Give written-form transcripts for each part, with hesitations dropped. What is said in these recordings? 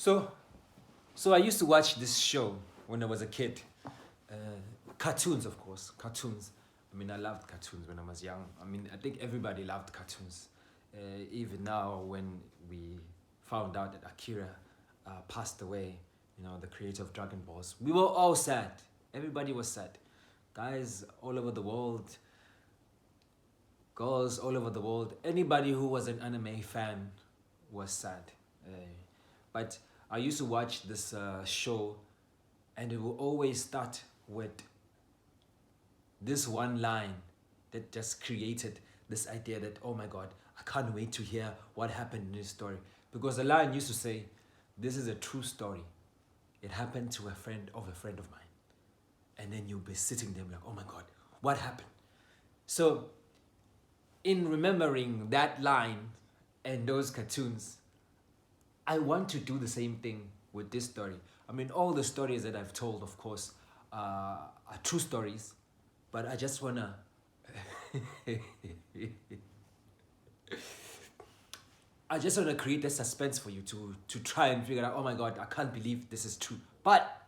So, so I used to watch this show when I was a kid. Uh, Cartoons, of course, cartoons. I mean, I loved cartoons when I was young. I mean, I think everybody loved cartoons. Even now, when we found out that Akira passed away, you know, the creator of Dragon Balls, we were all sad. Everybody was sad. Guys all over the world, girls all over the world, anybody who was an anime fan was sad. Uh, but I used to watch this show, and it will always start with this one line that just created this idea that, oh my God, I can't wait to hear what happened in this story. Because the line used to say, this is a true story. It happened to a friend of mine. And then you'll be sitting there like, oh my God, what happened? So in remembering that line and those cartoons, I want to do the same thing with this story. I mean, all the stories that I've told, of course, are true stories, but I just wanna I just wanna create a suspense for you to try and figure out, oh my God, I can't believe this is true. But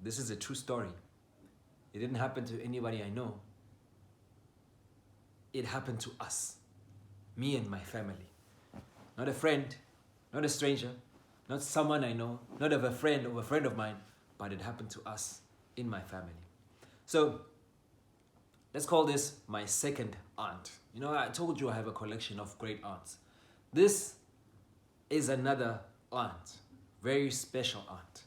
this is a true story. It didn't happen to anybody I know. It happened to us, me and my family. Not a friend, not a stranger, not someone I know, not of a friend of mine, but it happened to us in my family. So let's call this my second aunt. You know, I told you I have a collection of great aunts. This is another aunt, very special aunt.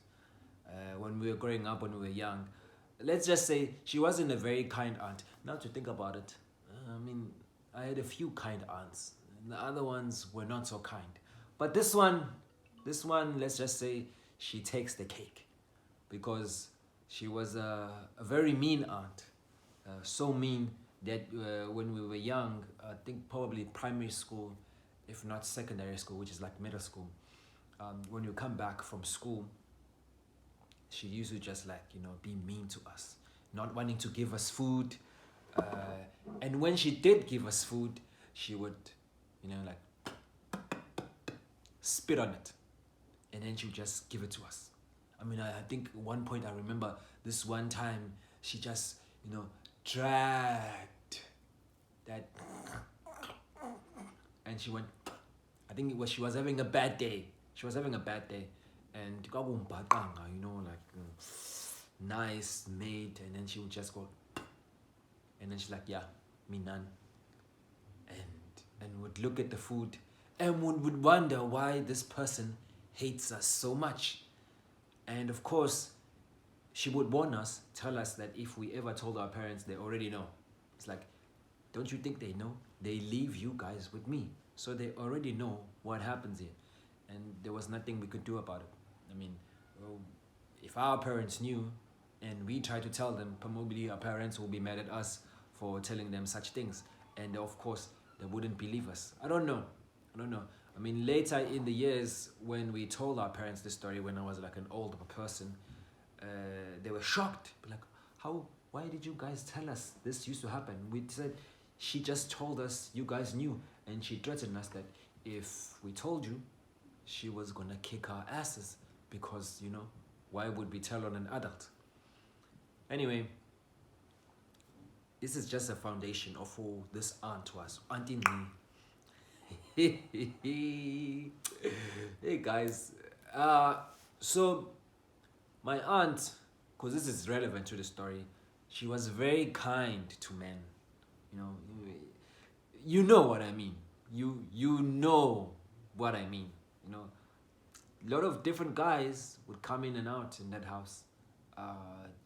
When we were growing up, when we were young, let's just say she wasn't a very kind aunt. Now to think about it, I mean, I had a few kind aunts. And the other ones were not so kind. But this one, let's just say she takes the cake, because she was a very mean aunt. So mean that when we were young, I think probably primary school, if not secondary school, which is like middle school, when you come back from school, she used to just like, you know, be mean to us, not wanting to give us food. And when she did give us food, she would, you know, like spit on it, and then she would just give it to us. I mean, I think at one point I remember this one time she just, you know, dragged that, and she went, I think it was, she was having a bad day. She was having a bad day, and you know, like nice mate, and then she would just go, and then she's like, yeah, me none, and would look at the food, and would wonder why this person hates us so much. And of course, she would warn us, tell us that if we ever told our parents, they already know. It's like, don't you think they know? They leave you guys with me, so they already know what happens here. And there was nothing we could do about it. I mean, well, if our parents knew and we tried to tell them, probably our parents will be mad at us for telling them such things. And of course, they wouldn't believe us. I don't know. I mean, later in the years, when we told our parents this story, when I was like an older person, they were shocked. Like, why did you guys tell us this used to happen? We said, she just told us you guys knew. And she threatened us that if we told you, she was gonna kick our asses, because, you know, why would we tell on an adult? Anyway, this is just a foundation of who this aunt was. Auntie Nee. Hey guys. So my aunt, because this is relevant to the story, she was very kind to men. You know what I mean. You know what I mean. You know, a lot of different guys would come in and out in that house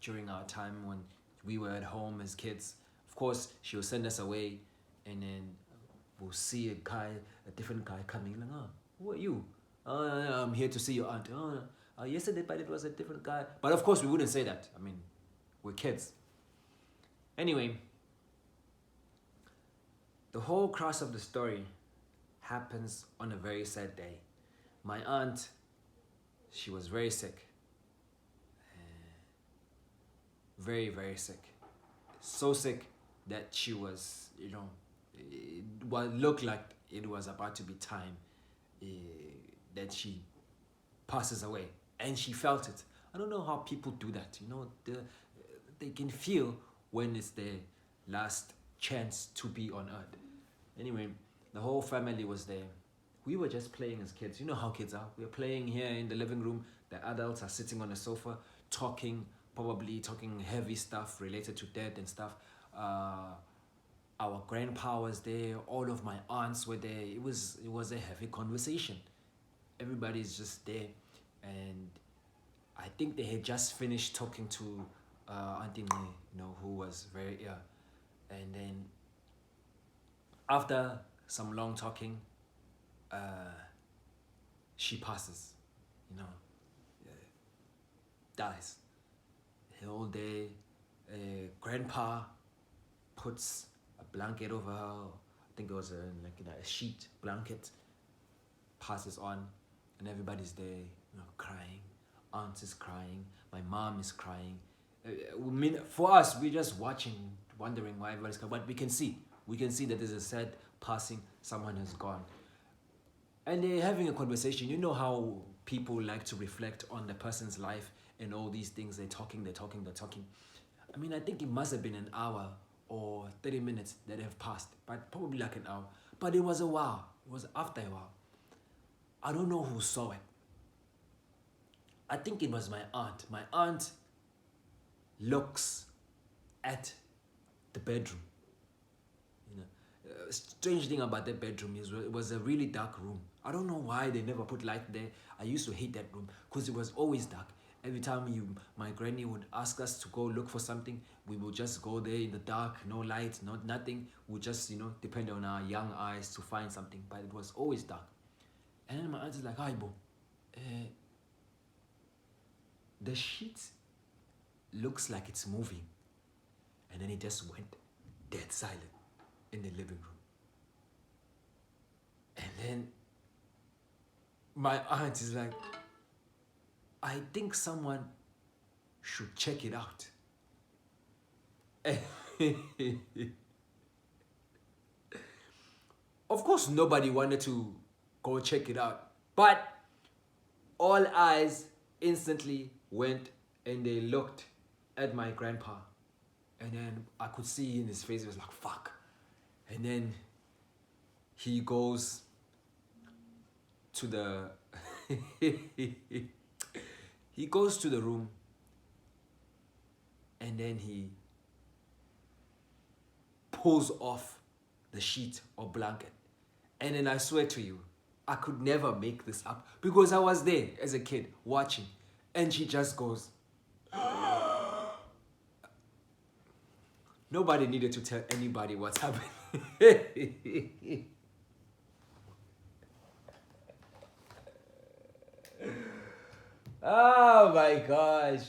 during our time when we were at home as kids. Of course, she would send us away, and then we'll see a different guy coming. Like, oh, who are you? I'm here to see your aunt. Yesterday, but it was a different guy. But of course, we wouldn't say that. I mean, we're kids. Anyway, the whole crux of the story happens on a very sad day. My aunt, she was very sick. Very, very sick. So sick that she was, you know, it looked like it was about to be time that she passes away, and she felt it. I don't know how people do that. They can feel when it's their last chance to be on earth. Anyway, the whole family was there. We were just playing as kids. You know how kids are. We were playing here in the living room. The adults are sitting on the sofa, probably talking heavy stuff related to death and stuff. Our grandpa was there. All of my aunts were there. It was a heavy conversation. Everybody's just there, and I think they had just finished talking to aunty, who was very ill, and then after some long talking, she passes, dies. The whole day, grandpa puts a blanket over her. I think it was a sheet blanket. Passes on, and everybody's there, crying. Aunt is crying. My mom is crying. For us, we're just watching, wondering why everybody's crying. But we can see that there's a sad passing. Someone has gone, and they're having a conversation. You know how people like to reflect on the person's life and all these things. They're talking. I mean, I think it must have been an hour or 30 minutes that have passed, but probably like an hour. But it was a while. It was after a while. I don't know who saw it. I think it was my aunt. My aunt looks at the bedroom. Strange thing about that bedroom is it was a really dark room. I don't know why they never put light there. I used to hate that room because it was always dark. Every time my granny would ask us to go look for something, we would just go there in the dark, no light, nothing. We just, depend on our young eyes to find something, but it was always dark. And then my aunt is like, "Hi, Bo, the sheet looks like it's moving." And then it just went dead silent in the living room. And then my aunt is like, "I think someone should check it out." Of course, nobody wanted to go check it out, but all eyes instantly went and they looked at my grandpa, and then I could see in his face, it was like, fuck. And then he goes to the he goes to the room, and then he pulls off the sheet or blanket. And then I swear to you, I could never make this up because I was there as a kid watching, and she just goes. Nobody needed to tell anybody what's happening. Oh my gosh.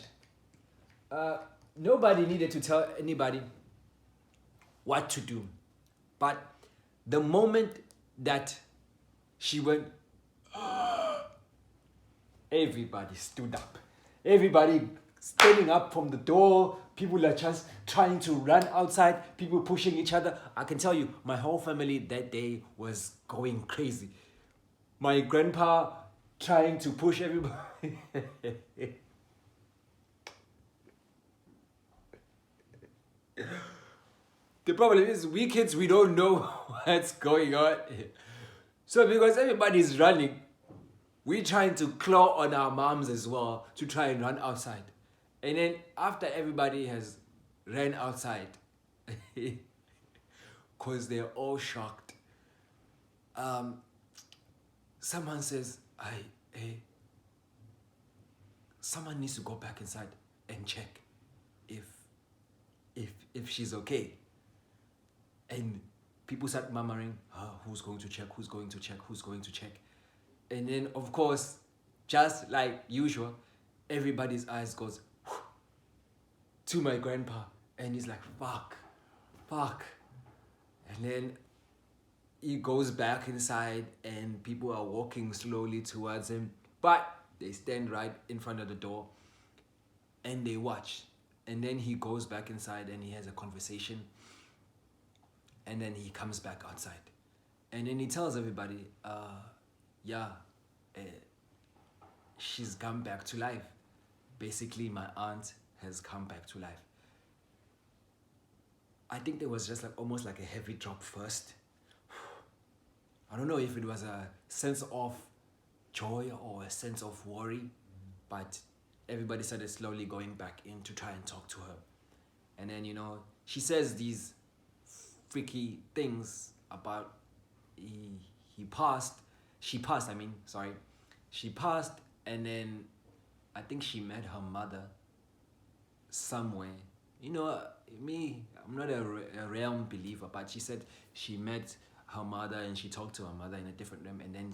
Nobody needed to tell anybody what to do. But the moment that she went, everybody stood up. Everybody standing up from the door. People are just trying to run outside. People pushing each other. I can tell you, my whole family that day was going crazy. My grandpa trying to push everybody. The problem is, we kids, we don't know what's going on. So because everybody's running, we're trying to claw on our moms as well to try and run outside. And then after everybody has ran outside, because they're all shocked, someone says, someone needs to go back inside and check if she's okay. And people start murmuring, who's going to check, who's going to check, who's going to check. And then, of course, just like usual, everybody's eyes goes to my grandpa. And he's like, fuck. And then he goes back inside and people are walking slowly towards him. But they stand right in front of the door and they watch. And then he goes back inside and he has a conversation. And then he comes back outside. And then he tells everybody, she's come back to life. Basically, my aunt has come back to life. I think there was just like almost like a heavy drop first. I don't know if it was a sense of joy or a sense of worry, but everybody started slowly going back in to try and talk to her. And then, she says these freaky things about he passed. She passed, sorry. She passed, and then I think she met her mother somewhere. Me, I'm not a realm believer, but she said she met her mother and she talked to her mother in a different room, and then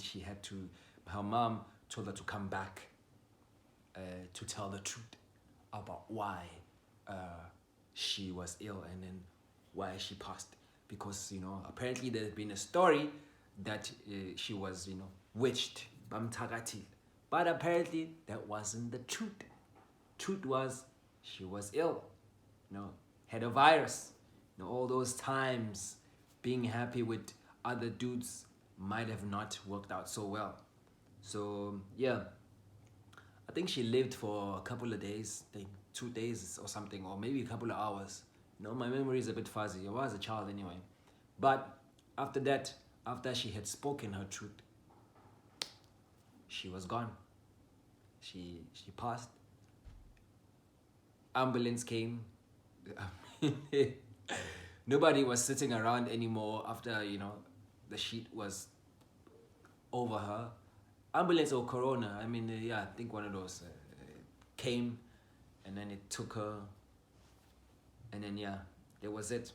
her mom told her to come back to tell the truth about why she was ill and then why she passed. Because, apparently there's been a story that she was, witched, bamtagatil. But apparently that wasn't the truth. Truth was she was ill, had a virus. All those times being happy with other dudes might have not worked out so well. So yeah, I think she lived for a couple of days, I think 2 days or something, or maybe a couple of hours. My memory is a bit fuzzy. I was a child anyway. But after that, after she had spoken her truth, she was gone. She passed. Ambulance came. Nobody was sitting around anymore after, the sheet was over her. Ambulance or corona, I think one of those came, and then it took her, and then that was it.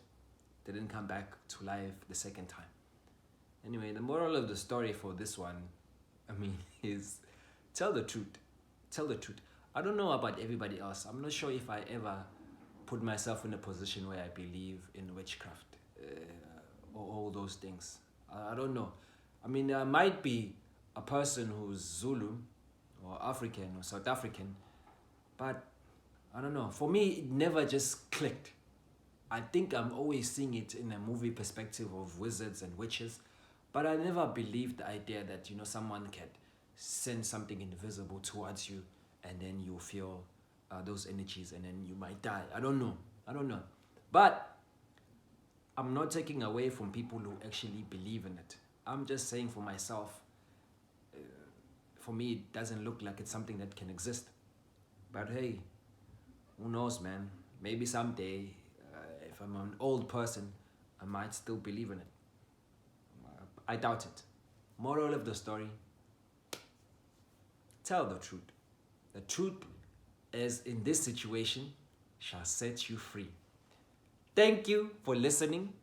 They didn't come back to life the second time. Anyway, the moral of the story for this one, is tell the truth. Tell the truth. I don't know about everybody else. I'm not sure if I ever put myself in a position where I believe in witchcraft or all those things. I don't know. I might be a person who's Zulu or African or South African, but I don't know. For me, it never just clicked. I think I'm always seeing it in a movie perspective of wizards and witches, but I never believed the idea that, someone can send something invisible towards you and then you feel those energies and then you might die. I don't know. But I'm not taking away from people who actually believe in it. I'm just saying for myself, for me, it doesn't look like it's something that can exist. But hey, who knows, man? Maybe someday, if I'm an old person, I might still believe in it. I doubt it. Moral of the story, tell the truth. The truth is, in this situation, shall set you free. Thank you for listening.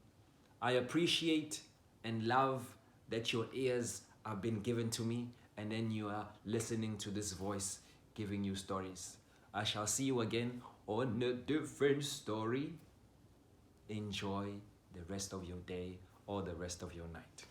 I appreciate and love that your ears have been given to me, and then you are listening to this voice giving you stories. I shall see you again on a different story. Enjoy the rest of your day or the rest of your night.